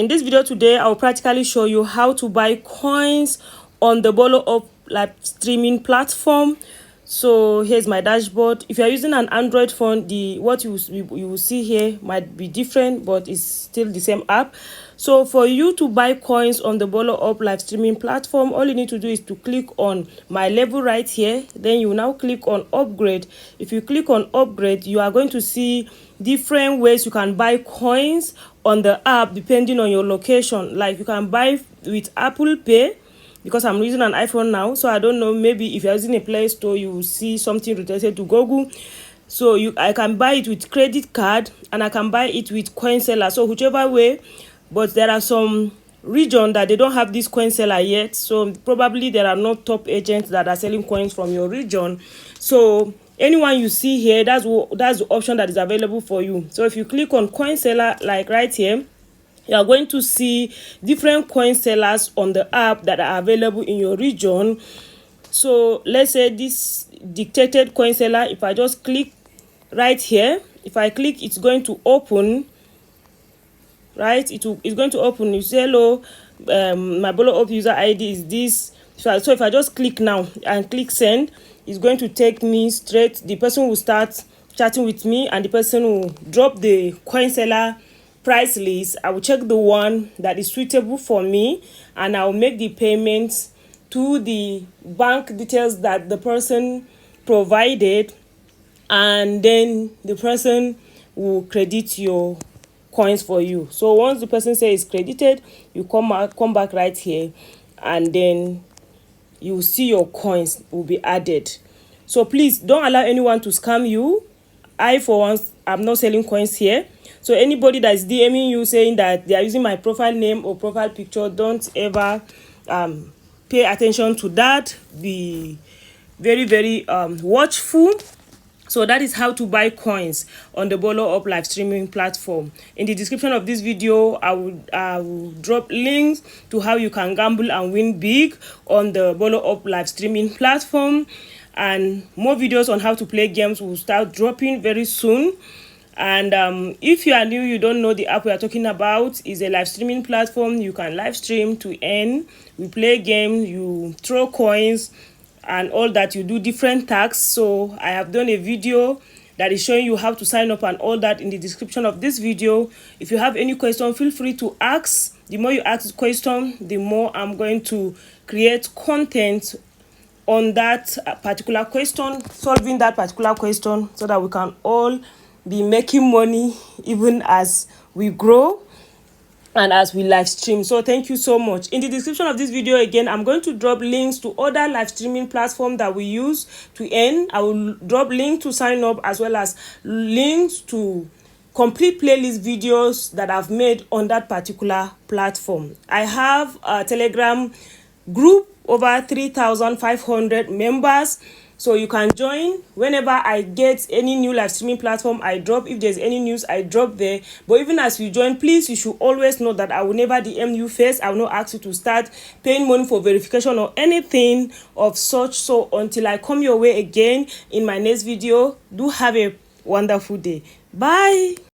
In this video today, I'll practically show you how to buy coins on the BoloUp live streaming platform. So here's my dashboard. If you're using an Android phone, what you will see here might be different, but it's still the same app. So for you to buy coins on the BoloUp live streaming platform, all you need to do is to click on my level right here. Then you now click on upgrade. If you click on upgrade, you are going to see different ways you can buy coins on the app depending on your location. Like you can buy with Apple Pay, because I'm using an iPhone now, so I don't know, maybe if you're using a Play Store you will see something related to Google. So I can buy it with credit card, and I can buy it with coin seller, so whichever way. But there are some region that they don't have this coin seller yet, so probably there are no top agents that are selling coins from your region. So anyone you see here, that's the option that is available for you. So if you click on coin seller, like right here, you are going to see different coin sellers on the app that are available in your region. So let's say this dictated coin seller, if I just click right here, if I click, it's going to open, right? It's going to open. You say hello, my BoloUp user ID is this. So if I just click now and click send, it's going to take me straight. The person will start chatting with me, and the person will drop the coin seller price list. I will check the one that is suitable for me, and I'll make the payments to the bank details that the person provided, and then the person will credit your coins for you. So once the person says it's credited, you come back right here, and then you see your coins will be added. So please don't allow anyone to scam you. I, for once, I'm not selling coins here. So anybody that is DMing you saying that they are using my profile name or profile picture, don't ever pay attention to that. Be very, very watchful. So that is how to buy coins on the BoloUp live streaming platform. In the description of this video, I will drop links to how you can gamble and win big on the BoloUp live streaming platform. And more videos on how to play games will start dropping very soon. And if you are new, you don't know the app we are talking about, is a live streaming platform. You can live stream to earn. We play games, you throw coins, and all that. You do different tasks. So I have done a video that is showing you how to sign up and all that in the description of this video. If you have any question, feel free to ask. The more you ask the question, the more I'm going to create content on that particular question, solving that particular question, so that we can all be making money even as we grow and as we live stream. So thank you so much. In the description of this video, again, I'm going to drop links to other live streaming platforms that we use to earn. I will drop links to sign up, as well as links to complete playlist videos that I've made on that particular platform. I have a Telegram group, over 3,500 members. So you can join whenever I get any new live streaming platform I drop. If there's any news, I drop there. But even as you join, please, you should always know that I will never DM you first. I will not ask you to start paying money for verification or anything of such. So until I come your way again in my next video, do have a wonderful day. Bye.